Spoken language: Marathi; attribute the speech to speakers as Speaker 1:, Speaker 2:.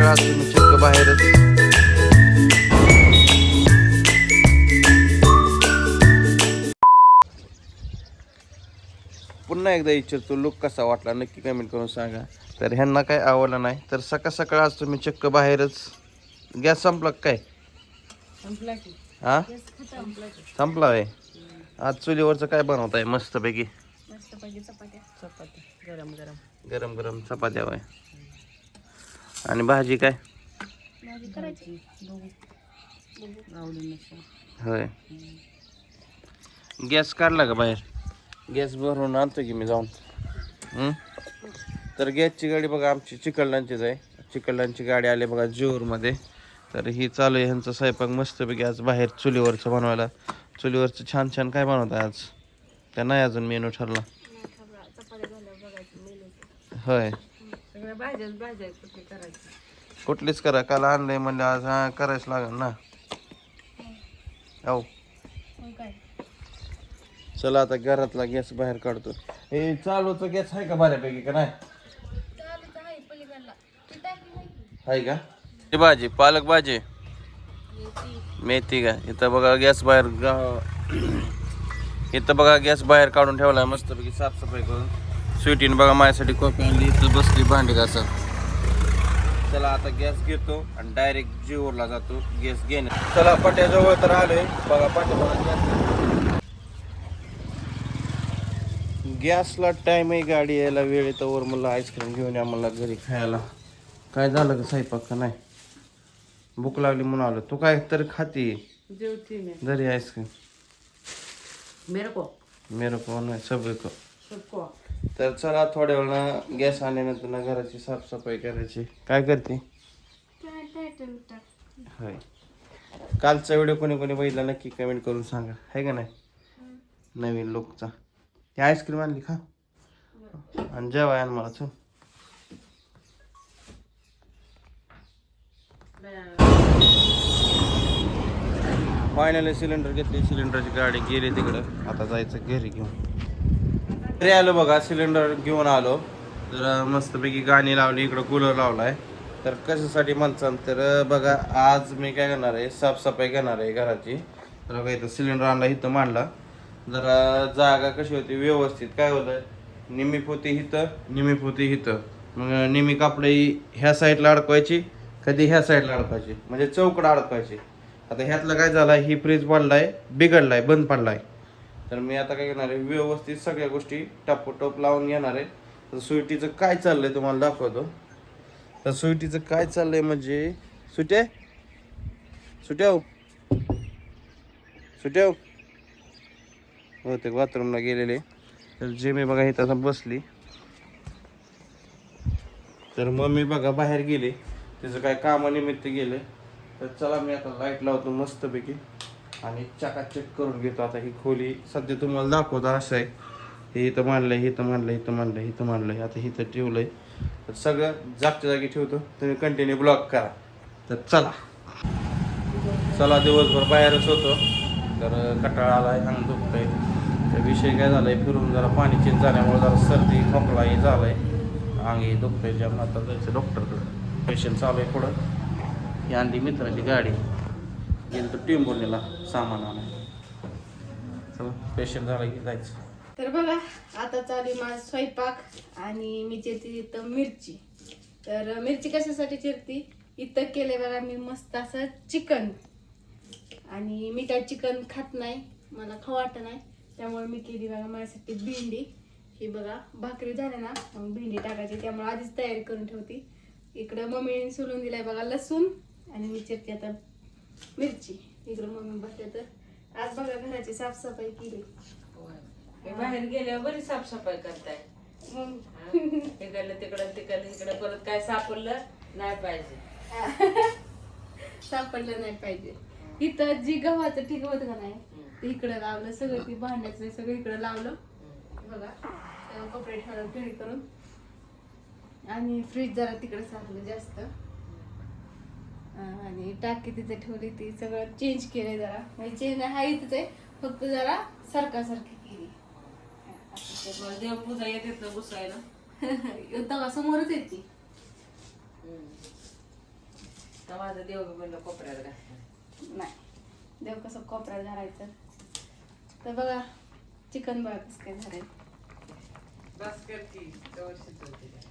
Speaker 1: आज तुम्ही चक्क बाहेरच. पुन्हा एकदा विचारतो, लुक कसा वाटला नक्की कमेंट करून सांगा. तर ह्यांना काय आवडलं नाही तर सकाळ सकाळ आज तुम्ही चक्क बाहेरच. गॅस संपला काय? हा संपला आहे. आज चुलीवरचं काय बनवताय मस्तपैकी? गरम गरम चपात्या होय. आणि भाजी काय होय? गॅस काढला का बाहेर? गॅस भरून आणतो की मी जाऊन. तर गॅसची गाडी बघा आमची चिकलदानचीच आहे. चिकलदानची गाडी आली बघा जेऊरमध्ये. तर ही चालू आहे ह्यांचं स्वयंपाक मस्तपैकी आज बाहेर चुलीवरचं बनवायला. चुलीवरचं छान छान काय बनवत आहे आज? त्या नाही अजून मेनू ठरला होय. कुठलीच करा, काल आणलंय म्हणलं आज हा करायच लागेल ना. हो चला आता घरातला गॅस बाहेर काढतो. हे चालूचा गॅस आहे का बऱ्यापैकी का नाही? आहे का? भाजी पालक भाजी मेथी का? इथं बघा गॅस बाहेर इथं बघा गॅस बाहेर काढून ठेवलाय मस्तपैकी साफसफाई करून. स्वीटीने बघा माझ्यासाठी कॉफी आणली. इथं बसली भांडी घासत. चला आता गॅस घेतो आणि डायरेक्ट जेऊरला जातो गॅस घेणे. चला पट्याजवळ तर आलोय बघा. पाट्या गॅसला टाइम आहे, गाडी यायला वेळ येतो. वर मला आईस्क्रीम घेऊन या मला घरी खायला. काय झालं का स्वयंपाक का नाही? भूक लागली म्हणून आलो. तू काय तर खाती घरी आईस्क्रीम? मेरे को नाही सबै को. तर चला थोड्या वेळा गॅस आणल्यानंतर ना घराची साफसफाई करायची. काय करते? होय. कालचा व्हिडिओ कोणी कोणी बघितला नक्की कमेंट करून सांगा, आहे का नाही? नवीन लोकचा. ती आईस्क्रीम आणली खा आणि जेवाय आण मला. चल फायनली सिलेंडर घेतले. सिलेंडरची गाडी गेली तिकडं. आता जायचं घरी घेऊन. घरी आलो बघा, सिलेंडर घेऊन आलो. तर मस्तपैकी गाणी लावली, इकडं कूलर लावलाय. तर कशासाठी म्हणसान तर बघा आज मी काय करणार आहे, साफसफाई करणार आहे घराची. तर बघा इथं सिलेंडर आणला, इथं मांडला. जरा जागा कशी होती व्यवस्थित. काय होतं, निम्मी पोती इथं निम्मी पोती इथं. मग निम्मी कापडे ह्या साईडला अडकवायची, कधी ह्या साईडला अडकवायची, म्हणजे चौकडा अडकवायची. आता ह्यातलं काय झालं, ही फ्रीज पडलाय, बिघडलाय, बंद पडलाय. तर मी आता काय करणार आहे, व्यवस्थित सगळ्या गोष्टी टापोटोप लावून घेणार आहे. तर स्वीटीचं काय चाललंय तुम्हाला दाखवतो. तर स्वीटीचं काय चाललंय म्हणजे सुट्या सुट्याव सुट्याव होते बाथरूमला गेलेले. तर जे मी बघा इथं आता बसली. तर मम्मी बघा बाहेर गेले, त्याचं काय कामानिमित्त गेले. तर चला मी आता लाईट लावतो मस्तपैकी आणि चकाचक करून घेतो. आता ही खोली सध्या तुम्हाला दाखवतो. असं आहे, हे इथं मांडलंय, इथं मांडलंय, इथं मांडलंय, इथं मांडलंय. आता इथं ठेवलंय. तर सगळं जागच्या जागी ठेवतो. तुम्ही कंटिन्यू ब्लॉक करा. तर चला चला दिवसभर बाहेरच होतो. तर कंटाळा आलाय, अंग दुखतंय. तर विषय काय झालाय, फिरून जरा पाणी चेंज झाल्यामुळे जरा सर्दी खोकलाही झालाय, अंगी दुखतंय जेवण. आता जायचं डॉक्टरकडं. पेशंट चालू आहे पुढं. ही आणली मित्राची गाडी, गेलं तर टिंबोलीला सामान आणाय. चला पेशंट झालं की जायचं.
Speaker 2: तर बघा आता चालू माझा स्वयंपाक आणि मी चिरते इथं मिरची. तर मिरची कशासाठी चिरती, इथं केले बघा मी मस्त असं चिकन. आणि मी काय चिकन खात नाही, मला खाऊ वाटत नाही. त्यामुळे मी केली बघा माझ्यासाठी भेंडी. ही बघा भाकरी झाल्या ना, मग भेंडी टाकायची. त्यामुळे आधीच तयारी करून ठेवती. इकडं मम्मीने सोलून दिलाय बघा लसूण आणि मी चिरते आता मिरची. इकडं मम्मी बसले. तर आज बघा घराची साफसफाई केली.
Speaker 3: बाहेर गेल्यावर बरी साफसफाई करताय. इकडलं तिकडं तिकडलं इकडं परत काय सापडलं नाही पाहिजे.
Speaker 2: सापडलं नाही पाहिजे. इथं जी गव्हाचं ठीक होत का नाही ते इकडं लावलं सगळं. ती भांड्याचं सगळं इकडं लावलं बघा. कपडे ठेवलं फिरी करून. आणि फ्रीज जरा तिकडे सापडलं जास्त. आणि टाकी तिथे ठेवली, ती सगळं चेंज केलंय जरा. म्हणजे चेंज हा इथंच आहे, फक्त जरा सारखी केली.
Speaker 3: देवपूजा येते ना बसायला.
Speaker 2: तेव्हा समोरच येते.
Speaker 3: तर माझं देव म्हणलं कोपऱ्यात घातलं.
Speaker 2: नाही देव कसं कोपऱ्यात घालायचं. तर बघा चिकन बघा कसं काय झालंय.
Speaker 3: बस करती तेव्हा शिजवते.